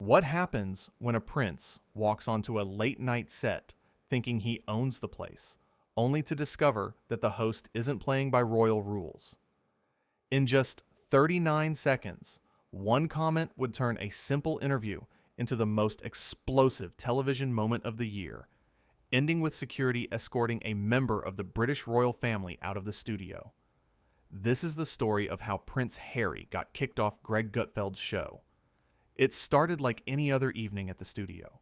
What happens when a prince walks onto a late night set thinking he owns the place, only to discover that the host isn't playing by royal rules? In just 39 seconds, one comment would turn a simple interview into the most explosive television moment of the year, ending with security escorting a member of the British royal family out of the studio. This is the story of how Prince Harry got kicked off Greg Gutfeld's show. It started like any other evening at the studio.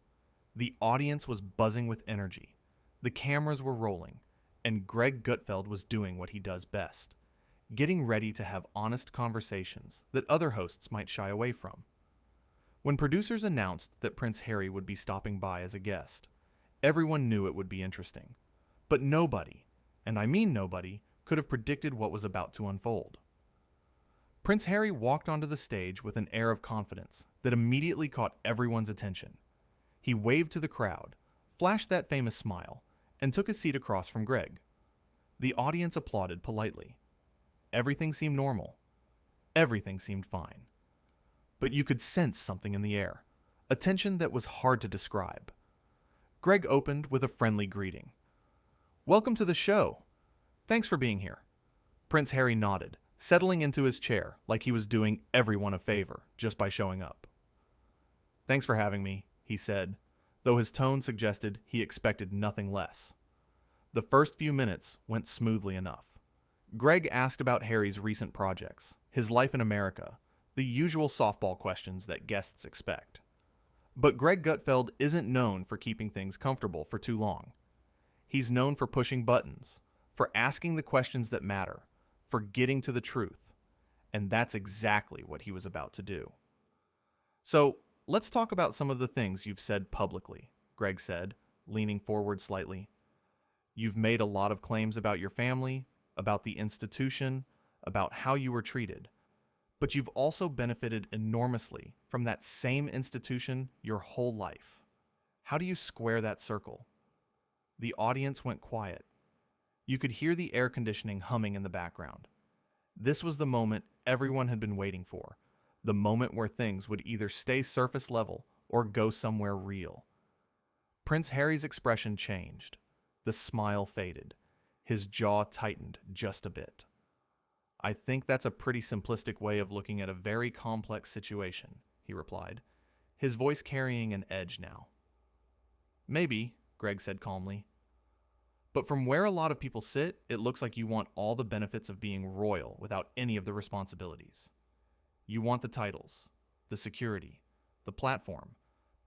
The audience was buzzing with energy. The cameras were rolling, and Greg Gutfeld was doing what he does best, getting ready to have honest conversations that other hosts might shy away from. When producers announced that Prince Harry would be stopping by as a guest, everyone knew it would be interesting. But nobody, and I mean nobody, could have predicted what was about to unfold. Prince Harry walked onto the stage with an air of confidence that immediately caught everyone's attention. He waved to the crowd, flashed that famous smile, and took a seat across from Greg. The audience applauded politely. Everything seemed normal. Everything seemed fine. But you could sense something in the air, a tension that was hard to describe. Greg opened with a friendly greeting. "Welcome to the show. Thanks for being here." Prince Harry nodded, settling into his chair like he was doing everyone a favor just by showing up. "Thanks for having me," he said, though his tone suggested he expected nothing less. The first few minutes went smoothly enough. Greg asked about Harry's recent projects, his life in America, the usual softball questions that guests expect. But Greg Gutfeld isn't known for keeping things comfortable for too long. He's known for pushing buttons, for asking the questions that matter, for getting to the truth. And that's exactly what he was about to do. "So, let's talk about some of the things you've said publicly," Greg said, leaning forward slightly. "You've made a lot of claims about your family, about the institution, about how you were treated. But you've also benefited enormously from that same institution your whole life. How do you square that circle?" The audience went quiet. You could hear the air conditioning humming in the background. This was the moment everyone had been waiting for, the moment where things would either stay surface level or go somewhere real. Prince Harry's expression changed. The smile faded. His jaw tightened just a bit. "I think that's a pretty simplistic way of looking at a very complex situation," he replied, his voice carrying an edge now. "Maybe," Greg said calmly. "But from where a lot of people sit, it looks like you want all the benefits of being royal without any of the responsibilities. You want the titles, the security, the platform,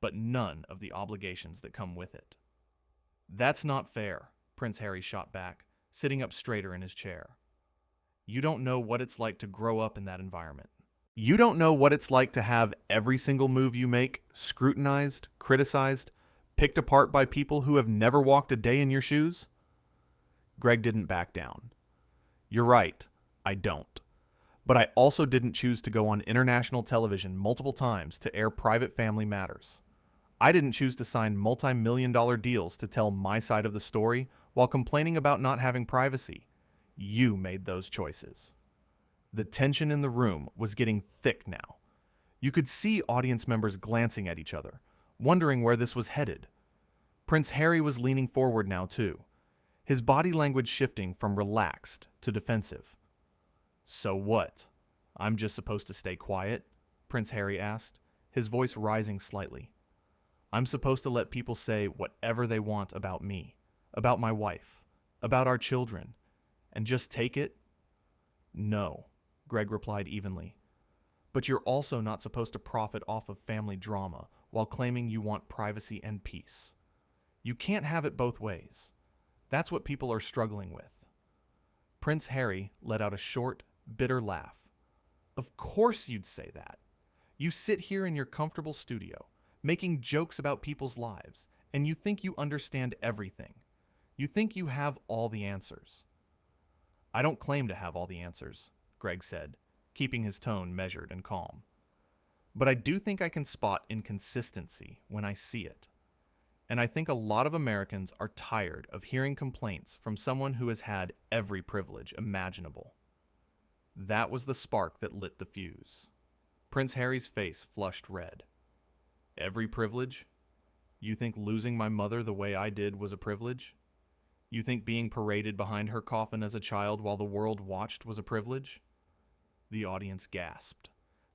but none of the obligations that come with it." "That's not fair," Prince Harry shot back, sitting up straighter in his chair. "You don't know what it's like to grow up in that environment. You don't know what it's like to have every single move you make scrutinized, criticized, picked apart by people who have never walked a day in your shoes." Greg didn't back down. "You're right, I don't. But I also didn't choose to go on international television multiple times to air private family matters. I didn't choose to sign multi-million-dollar deals to tell my side of the story while complaining about not having privacy. You made those choices." The tension in the room was getting thick now. You could see audience members glancing at each other, wondering where this was headed. Prince Harry was leaning forward now too, his body language shifting from relaxed to defensive. "So what? I'm just supposed to stay quiet?" Prince Harry asked, his voice rising slightly. "I'm supposed to let people say whatever they want about me, about my wife, about our children, and just take it?" "No," Greg replied evenly. "But you're also not supposed to profit off of family drama while claiming you want privacy and peace. You can't have it both ways. That's what people are struggling with." Prince Harry let out a short, bitter laugh. "Of course you'd say that. You sit here in your comfortable studio, making jokes about people's lives, and you think you understand everything. You think you have all the answers." "I don't claim to have all the answers," Greg said, keeping his tone measured and calm. "But I do think I can spot inconsistency when I see it. And I think a lot of Americans are tired of hearing complaints from someone who has had every privilege imaginable." That was the spark that lit the fuse. Prince Harry's face flushed red. Every privilege? You think losing my mother the way I did was a privilege? You think being paraded behind her coffin as a child while the world watched was a privilege? The audience gasped.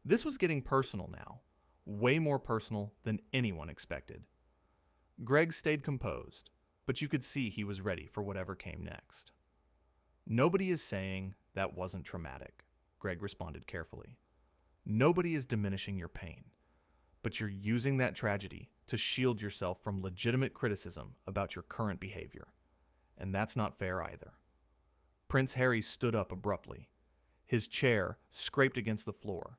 This was getting personal now, way more personal than anyone expected. Greg stayed composed, but you could see he was ready for whatever came next. Nobody is saying that wasn't traumatic, Greg responded carefully. Nobody is diminishing your pain, but you're using that tragedy to shield yourself from legitimate criticism about your current behavior. And that's not fair either. Prince Harry stood up abruptly. His chair scraped against the floor,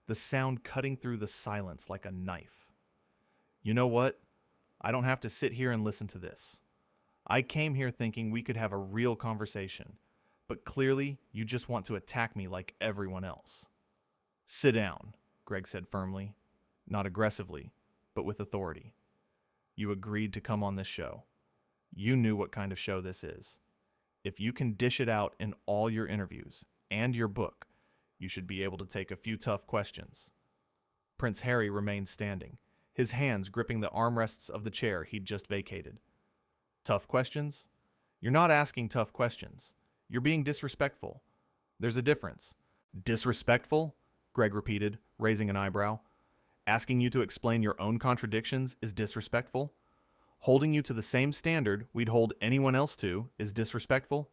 the sound cutting through the silence like a knife. You know what? I don't have to sit here and listen to this. I came here thinking we could have a real conversation, but clearly you just want to attack me like everyone else. Sit down, Greg said firmly, not aggressively, but with authority. You agreed to come on this show. You knew what kind of show this is. If you can dish it out in all your interviews and your book, you should be able to take a few tough questions. Prince Harry remained standing, his hands gripping the armrests of the chair he'd just vacated. Tough questions? You're not asking tough questions. You're being disrespectful. There's a difference. Disrespectful? Greg repeated, raising an eyebrow. Asking you to explain your own contradictions is disrespectful? Holding you to the same standard we'd hold anyone else to is disrespectful?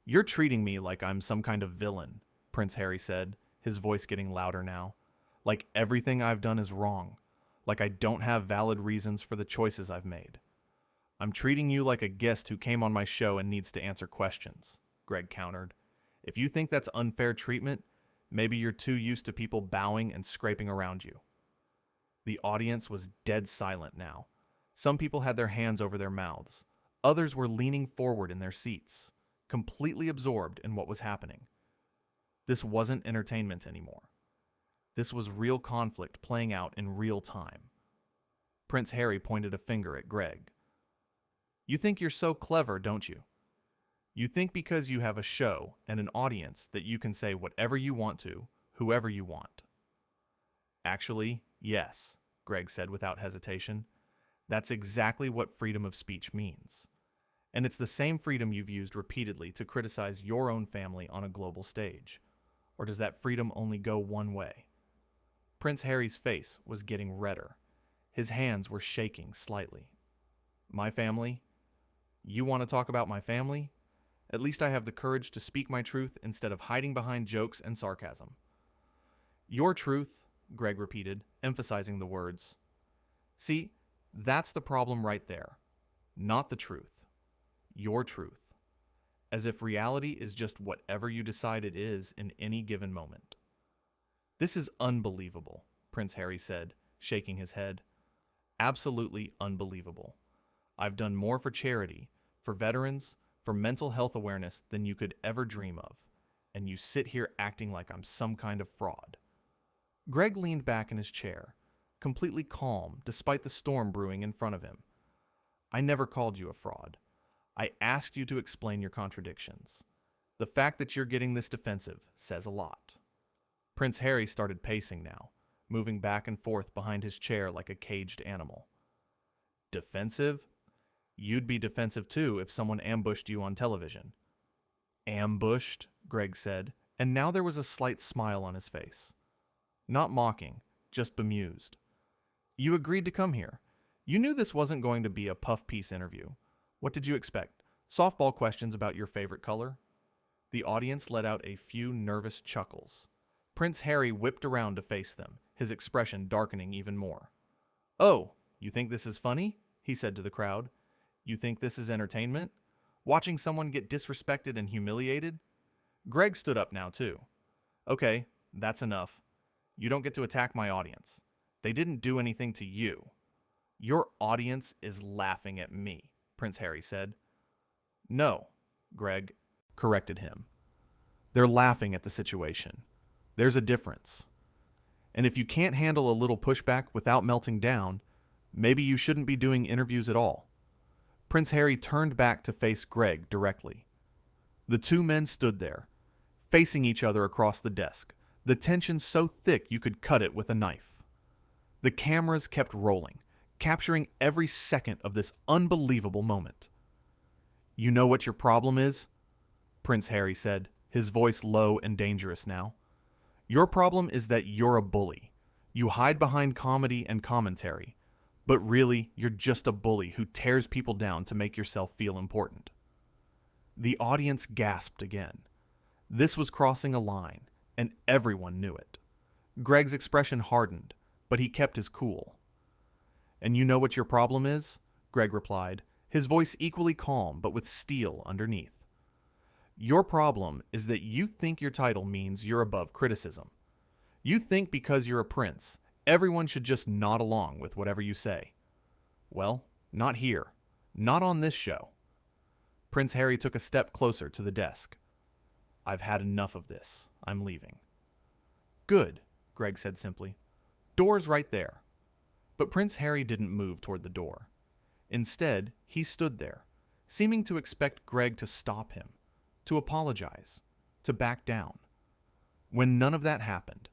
You're treating me like I'm some kind of villain, Prince Harry said, his voice getting louder now. Like everything I've done is wrong. Like I don't have valid reasons for the choices I've made. I'm treating you like a guest who came on my show and needs to answer questions, Greg countered. If you think that's unfair treatment, maybe you're too used to people bowing and scraping around you. The audience was dead silent now. Some people had their hands over their mouths. Others were leaning forward in their seats, completely absorbed in what was happening. This wasn't entertainment anymore. This was real conflict playing out in real time. Prince Harry pointed a finger at Greg. You think you're so clever, don't you? You think because you have a show and an audience that you can say whatever you want to, whoever you want. Actually, yes, Greg said without hesitation. That's exactly what freedom of speech means. And it's the same freedom you've used repeatedly to criticize your own family on a global stage. Or does that freedom only go one way? Prince Harry's face was getting redder. His hands were shaking slightly. My family? You want to talk about my family? At least I have the courage to speak my truth instead of hiding behind jokes and sarcasm. Your truth, Greg repeated, emphasizing the words. See, that's the problem right there. Not the truth. Your truth. As if reality is just whatever you decide it is in any given moment. This is unbelievable, Prince Harry said, shaking his head. Absolutely unbelievable. I've done more for charity, for veterans, for mental health awareness than you could ever dream of, and you sit here acting like I'm some kind of fraud. Greg leaned back in his chair, completely calm despite the storm brewing in front of him. I never called you a fraud. I asked you to explain your contradictions. The fact that you're getting this defensive says a lot. Prince Harry started pacing now, moving back and forth behind his chair like a caged animal. Defensive? You'd be defensive too if someone ambushed you on television. Ambushed, Greg said, and now there was a slight smile on his face. Not mocking, just bemused. You agreed to come here. You knew this wasn't going to be a puff piece interview. What did you expect? Softball questions about your favorite color? The audience let out a few nervous chuckles. Prince Harry whipped around to face them, his expression darkening even more. Oh, you think this is funny? He said to the crowd. You think this is entertainment? Watching someone get disrespected and humiliated? Greg stood up now, too. Okay, that's enough. You don't get to attack my audience. They didn't do anything to you. Your audience is laughing at me, Prince Harry said. No, Greg corrected him. They're laughing at the situation. There's a difference. And if you can't handle a little pushback without melting down, maybe you shouldn't be doing interviews at all. Prince Harry turned back to face Greg directly. The two men stood there, facing each other across the desk, the tension so thick you could cut it with a knife. The cameras kept rolling, capturing every second of this unbelievable moment. "You know what your problem is?" Prince Harry said, his voice low and dangerous now. "Your problem is that you're a bully. You hide behind comedy and commentary, but really, you're just a bully who tears people down to make yourself feel important." The audience gasped again. This was crossing a line, and everyone knew it. Greg's expression hardened, but he kept his cool. "And you know what your problem is?" Greg replied, his voice equally calm but with steel underneath. "Your problem is that you think your title means you're above criticism. You think because you're a prince, everyone should just nod along with whatever you say. Well, not here. Not on this show." Prince Harry took a step closer to the desk. "I've had enough of this. I'm leaving." "Good," Greg said simply. "Door's right there." But Prince Harry didn't move toward the door. Instead, he stood there, seeming to expect Greg to stop him, to apologize, to back down. When none of that happened,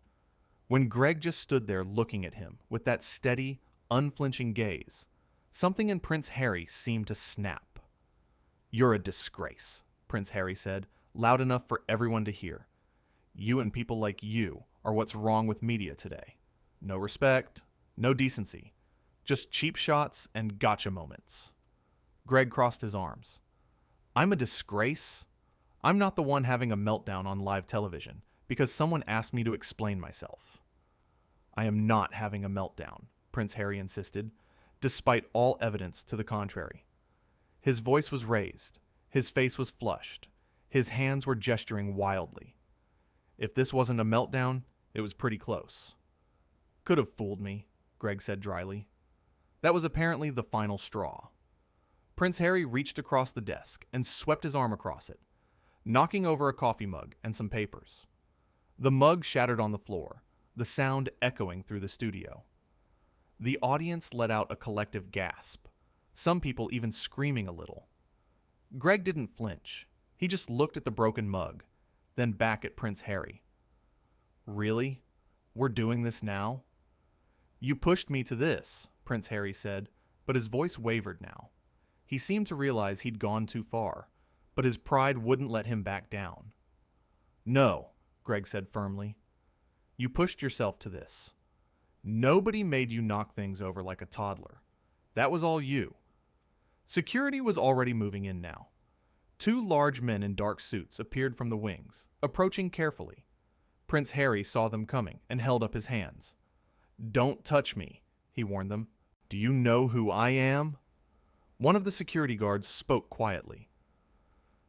when Greg just stood there looking at him with that steady, unflinching gaze, something in Prince Harry seemed to snap. "You're a disgrace," Prince Harry said, loud enough for everyone to hear. "You and people like you are what's wrong with media today. No respect, no decency, just cheap shots and gotcha moments." Greg crossed his arms. "I'm a disgrace? I'm not the one having a meltdown on live television because someone asked me to explain myself." "I am not having a meltdown," Prince Harry insisted, despite all evidence to the contrary. His voice was raised, his face was flushed, his hands were gesturing wildly. If this wasn't a meltdown, it was pretty close. "Could have fooled me," Greg said dryly. That was apparently the final straw. Prince Harry reached across the desk and swept his arm across it, knocking over a coffee mug and some papers. The mug shattered on the floor, the sound echoing through the studio. The audience let out a collective gasp, some people even screaming a little. Greg didn't flinch. He just looked at the broken mug, then back at Prince Harry. "Really? We're doing this now?" "You pushed me to this," Prince Harry said, but his voice wavered now. He seemed to realize he'd gone too far, but his pride wouldn't let him back down. "No," Greg said firmly. "You pushed yourself to this. Nobody made you knock things over like a toddler. That was all you." Security was already moving in now. 2 large men in dark suits appeared from the wings, approaching carefully. Prince Harry saw them coming and held up his hands. "Don't touch me," he warned them. "Do you know who I am?" One of the security guards spoke quietly.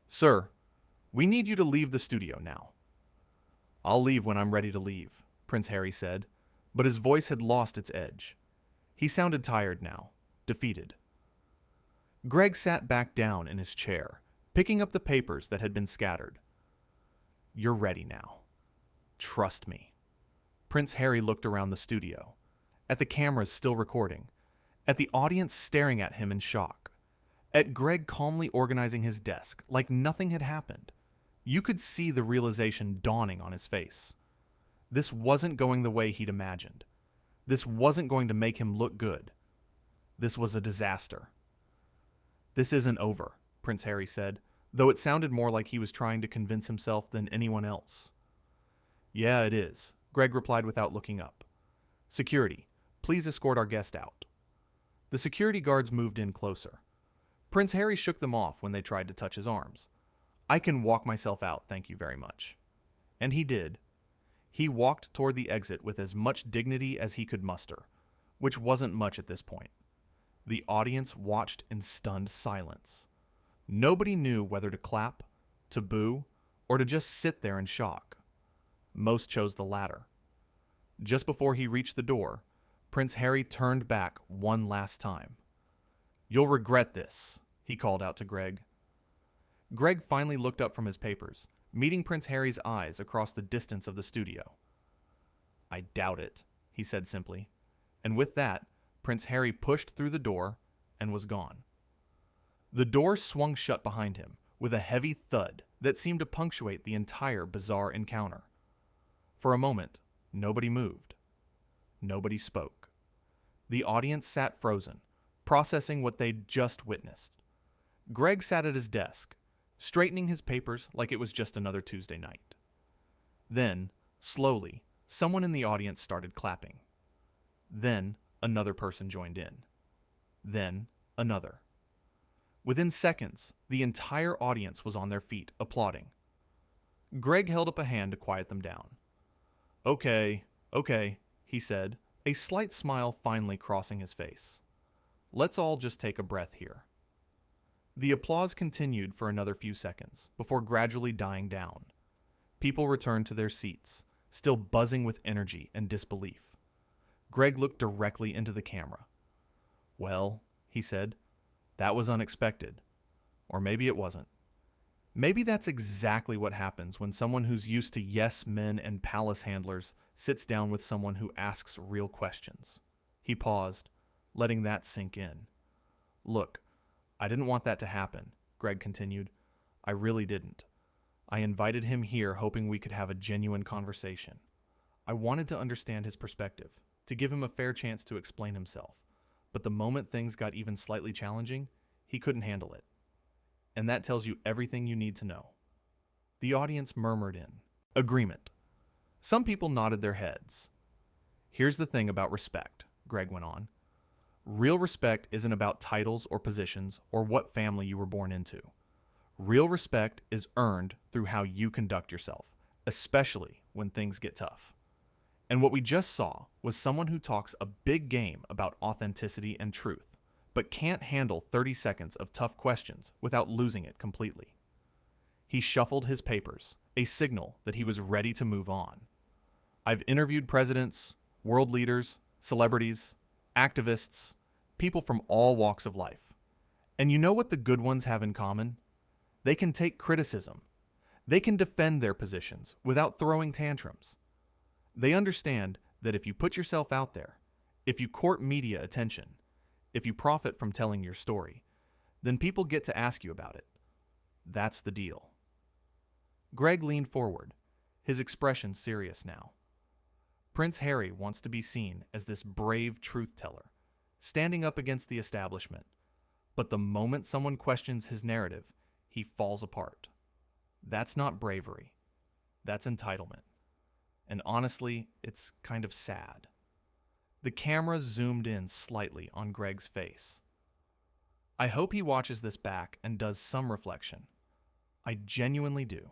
"Sir, we need you to leave the studio now." "I'll leave when I'm ready to leave," Prince Harry said, but his voice had lost its edge. He sounded tired now, defeated. Greg sat back down in his chair, picking up the papers that had been scattered. "You're ready now. Trust me." Prince Harry looked around the studio, at the cameras still recording, at the audience staring at him in shock, at Greg calmly organizing his desk like nothing had happened. You could see the realization dawning on his face. This wasn't going the way he'd imagined. This wasn't going to make him look good. This was a disaster. "This isn't over," Prince Harry said, though it sounded more like he was trying to convince himself than anyone else. "Yeah, it is," Greg replied without looking up. "Security, please escort our guest out." The security guards moved in closer. Prince Harry shook them off when they tried to touch his arms. "I can walk myself out, thank you very much." And he did. He walked toward the exit with as much dignity as he could muster, which wasn't much at this point. The audience watched in stunned silence. Nobody knew whether to clap, to boo, or to just sit there in shock. Most chose the latter. Just before he reached the door, Prince Harry turned back one last time. "You'll regret this," he called out to Greg. Greg finally looked up from his papers, meeting Prince Harry's eyes across the distance of the studio. "I doubt it," he said simply, and with that, Prince Harry pushed through the door and was gone. The door swung shut behind him with a heavy thud that seemed to punctuate the entire bizarre encounter. For a moment, nobody moved. Nobody spoke. The audience sat frozen, processing what they'd just witnessed. Greg sat at his desk, straightening his papers like it was just another Tuesday night. Then, slowly, someone in the audience started clapping. Then, another person joined in. Then, another. Within seconds, the entire audience was on their feet, applauding. Greg held up a hand to quiet them down. Okay, he said, a slight smile finally crossing his face. Let's all just take a breath here. The applause continued for another few seconds, before gradually dying down. People returned to their seats, still buzzing with energy and disbelief. Greg looked directly into the camera. Well, he said, that was unexpected. Or maybe it wasn't. Maybe that's exactly what happens when someone who's used to yes men and palace handlers sits down with someone who asks real questions. He paused, letting that sink in. Look, I didn't want that to happen, Greg continued. I really didn't. I invited him here hoping we could have a genuine conversation. I wanted to understand his perspective, to give him a fair chance to explain himself. But the moment things got even slightly challenging, he couldn't handle it. And that tells you everything you need to know. The audience murmured in agreement. Some people nodded their heads. Here's the thing about respect, Greg went on. Real respect isn't about titles or positions or what family you were born into. Real respect is earned through how you conduct yourself, especially when things get tough. And what we just saw was someone who talks a big game about authenticity and truth, but can't handle 30 seconds of tough questions without losing it completely. He shuffled his papers, a signal that he was ready to move on. I've interviewed presidents, world leaders, celebrities, activists, people from all walks of life. And you know what the good ones have in common? They can take criticism. They can defend their positions without throwing tantrums. They understand that if you put yourself out there, if you court media attention, if you profit from telling your story, then people get to ask you about it. That's the deal. Greg leaned forward, his expression serious now. Prince Harry wants to be seen as this brave truth-teller, standing up against the establishment. But the moment someone questions his narrative, he falls apart. That's not bravery. That's entitlement. And honestly, it's kind of sad. The camera zoomed in slightly on Greg's face. I hope he watches this back and does some reflection. I genuinely do.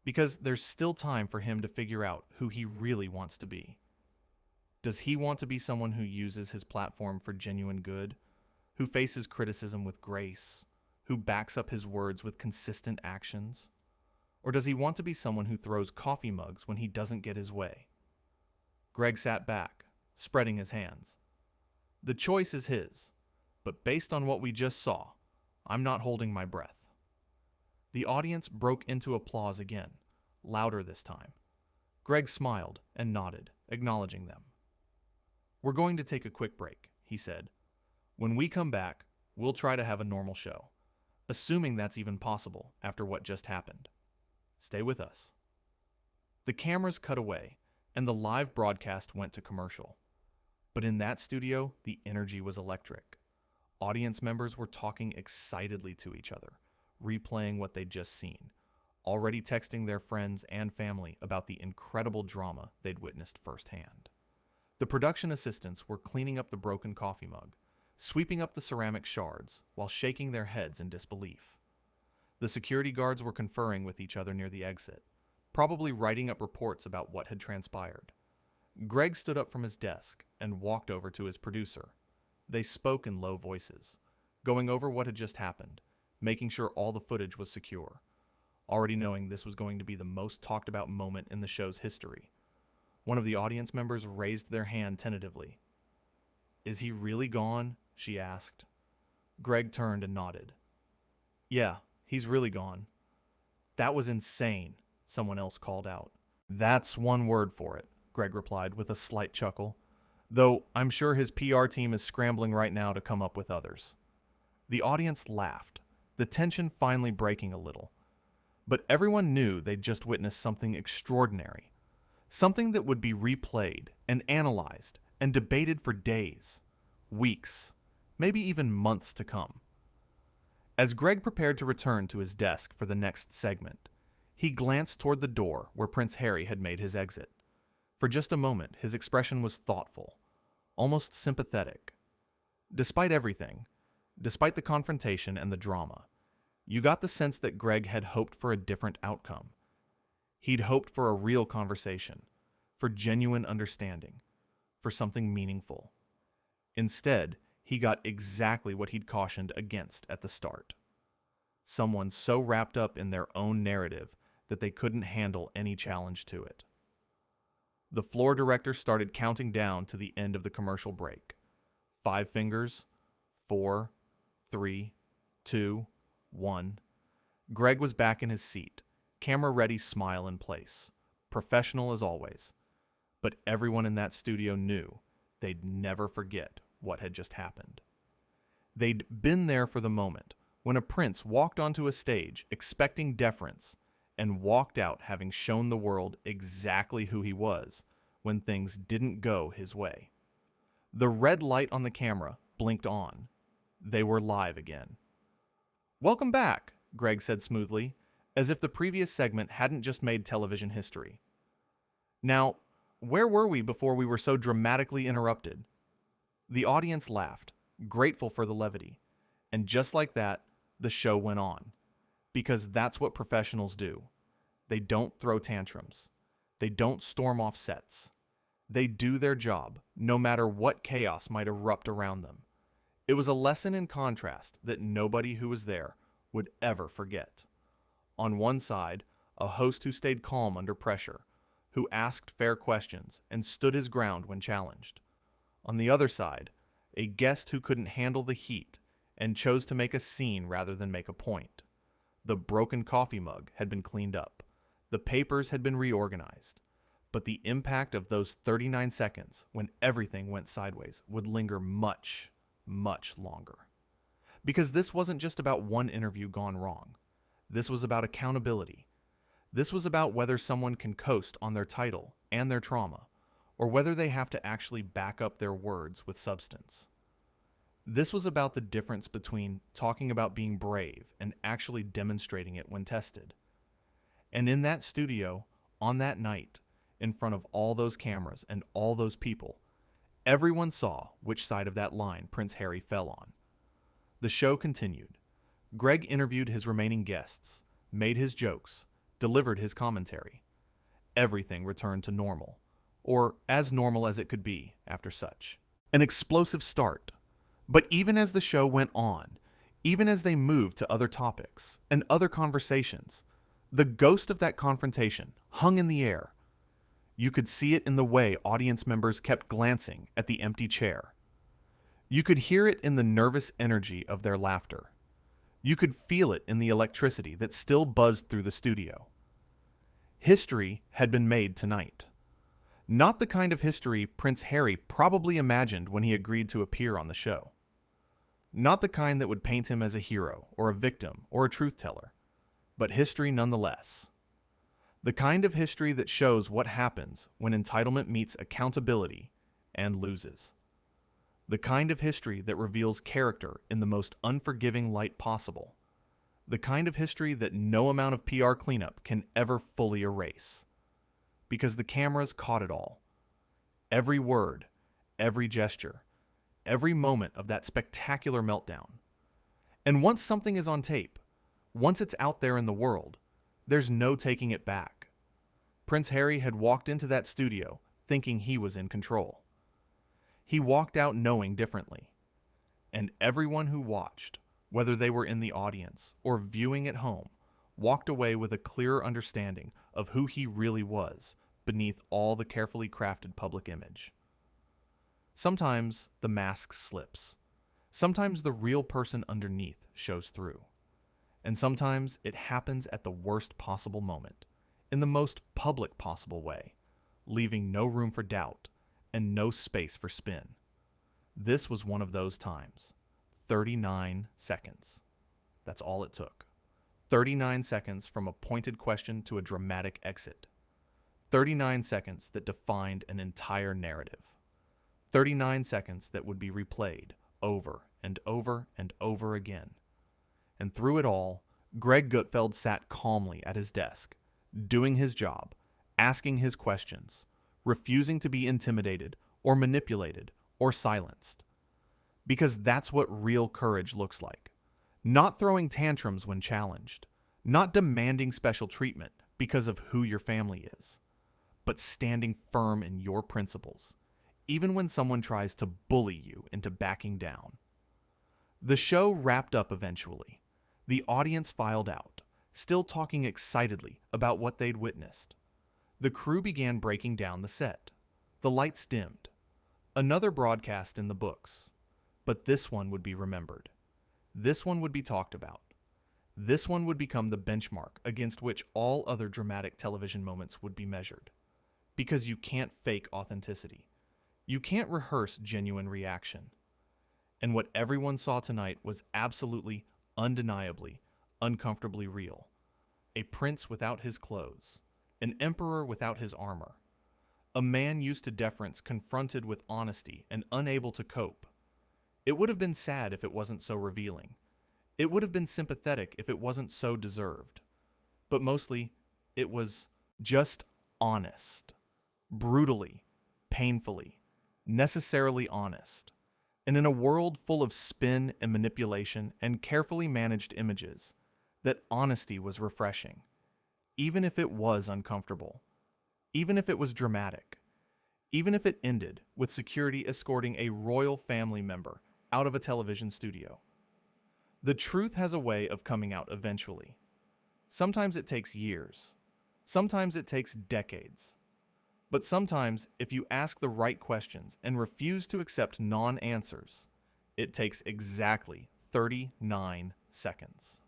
Because there's still time for him to figure out who he really wants to be. Does he want to be someone who uses his platform for genuine good, who faces criticism with grace, who backs up his words with consistent actions? Or does he want to be someone who throws coffee mugs when he doesn't get his way? Greg sat back, spreading his hands. The choice is his, but based on what we just saw, I'm not holding my breath. The audience broke into applause again, louder this time. Greg smiled and nodded, acknowledging them. We're going to take a quick break, he said. When we come back, we'll try to have a normal show, assuming that's even possible after what just happened. Stay with us. The cameras cut away, and the live broadcast went to commercial. But in that studio, the energy was electric. Audience members were talking excitedly to each other, replaying what they'd just seen, already texting their friends and family about the incredible drama they'd witnessed firsthand. The production assistants were cleaning up the broken coffee mug, sweeping up the ceramic shards while shaking their heads in disbelief. The security guards were conferring with each other near the exit, probably writing up reports about what had transpired. Greg stood up from his desk and walked over to his producer. They spoke in low voices, going over what had just happened, making sure all the footage was secure, already knowing this was going to be the most talked about moment in the show's history. One of the audience members raised their hand tentatively. Is he really gone? She asked. Greg turned and nodded. Yeah, he's really gone. That was insane, someone else called out. That's one word for it, Greg replied with a slight chuckle, though I'm sure his PR team is scrambling right now to come up with others. The audience laughed, the tension finally breaking a little. But everyone knew they'd just witnessed something extraordinary, something that would be replayed and analyzed and debated for days, weeks, maybe even months to come. As Greg prepared to return to his desk for the next segment, he glanced toward the door where Prince Harry had made his exit. For just a moment, his expression was thoughtful, almost sympathetic. Despite everything, despite the confrontation and the drama, you got the sense that Greg had hoped for a different outcome. He'd hoped for a real conversation, for genuine understanding, for something meaningful. Instead, he got exactly what he'd cautioned against at the start. Someone so wrapped up in their own narrative that they couldn't handle any challenge to it. The floor director started counting down to the end of the commercial break. 5 fingers, 4, 3, 2, 1. Greg was back in his seat, camera-ready smile in place, professional as always. But everyone in that studio knew they'd never forget what had just happened. They'd been there for the moment when a prince walked onto a stage expecting deference and walked out having shown the world exactly who he was when things didn't go his way. The red light on the camera blinked on. They were live again. "Welcome back," Greg said smoothly, as if the previous segment hadn't just made television history. "Now, where were we before we were so dramatically interrupted?" The audience laughed, grateful for the levity, and just like that, the show went on. Because that's what professionals do. They don't throw tantrums. They don't storm off sets. They do their job, no matter what chaos might erupt around them. It was a lesson in contrast that nobody who was there would ever forget. On one side, a host who stayed calm under pressure, who asked fair questions and stood his ground when challenged. On the other side, a guest who couldn't handle the heat and chose to make a scene rather than make a point. The broken coffee mug had been cleaned up. The papers had been reorganized. But the impact of those 39 seconds when everything went sideways would linger much, much longer. Because this wasn't just about one interview gone wrong. This was about accountability. This was about whether someone can coast on their title and their trauma, or whether they have to actually back up their words with substance. This was about the difference between talking about being brave and actually demonstrating it when tested. And in that studio, on that night, in front of all those cameras and all those people, everyone saw which side of that line Prince Harry fell on. The show continued. Greg interviewed his remaining guests, made his jokes, delivered his commentary. Everything returned to normal, or as normal as it could be after such. An explosive start. But even as the show went on, even as they moved to other topics and other conversations, the ghost of that confrontation hung in the air. You could see it in the way audience members kept glancing at the empty chair. You could hear it in the nervous energy of their laughter. You could feel it in the electricity that still buzzed through the studio. History had been made tonight. Not the kind of history Prince Harry probably imagined when he agreed to appear on the show. Not the kind that would paint him as a hero, or a victim, or a truth-teller, but history nonetheless. The kind of history that shows what happens when entitlement meets accountability and loses. The kind of history that reveals character in the most unforgiving light possible. The kind of history that no amount of PR cleanup can ever fully erase. Because the cameras caught it all. Every word, every gesture, every moment of that spectacular meltdown. And once something is on tape, once it's out there in the world, there's no taking it back. Prince Harry had walked into that studio thinking he was in control. He walked out knowing differently. And everyone who watched, whether they were in the audience or viewing at home, walked away with a clearer understanding of who he really was beneath all the carefully crafted public image. Sometimes the mask slips. Sometimes the real person underneath shows through. And sometimes it happens at the worst possible moment, in the most public possible way, leaving no room for doubt and no space for spin. This was one of those times. 39 seconds. That's all it took. 39 seconds from a pointed question to a dramatic exit. 39 seconds that defined an entire narrative. 39 seconds that would be replayed over and over and over again. And through it all, Greg Gutfeld sat calmly at his desk, doing his job, asking his questions, refusing to be intimidated or manipulated or silenced. Because that's what real courage looks like. Not throwing tantrums when challenged, not demanding special treatment because of who your family is, but standing firm in your principles, even when someone tries to bully you into backing down. The show wrapped up eventually. The audience filed out, still talking excitedly about what they'd witnessed. The crew began breaking down the set. The lights dimmed. Another broadcast in the books. But this one would be remembered. This one would be talked about. This one would become the benchmark against which all other dramatic television moments would be measured. Because you can't fake authenticity. You can't rehearse genuine reaction. And what everyone saw tonight was absolutely, undeniably, uncomfortably real. A prince without his clothes. An emperor without his armor. A man used to deference confronted with honesty and unable to cope. It would have been sad if it wasn't so revealing. It would have been sympathetic if it wasn't so deserved. But mostly, it was just honest. Brutally, painfully, necessarily honest. And in a world full of spin and manipulation and carefully managed images, that honesty was refreshing. Even if it was uncomfortable. Even if it was dramatic. Even if it ended with security escorting a royal family member out of a television studio. The truth has a way of coming out eventually. Sometimes it takes years. Sometimes it takes decades. But sometimes, if you ask the right questions and refuse to accept non-answers, it takes exactly 39 seconds.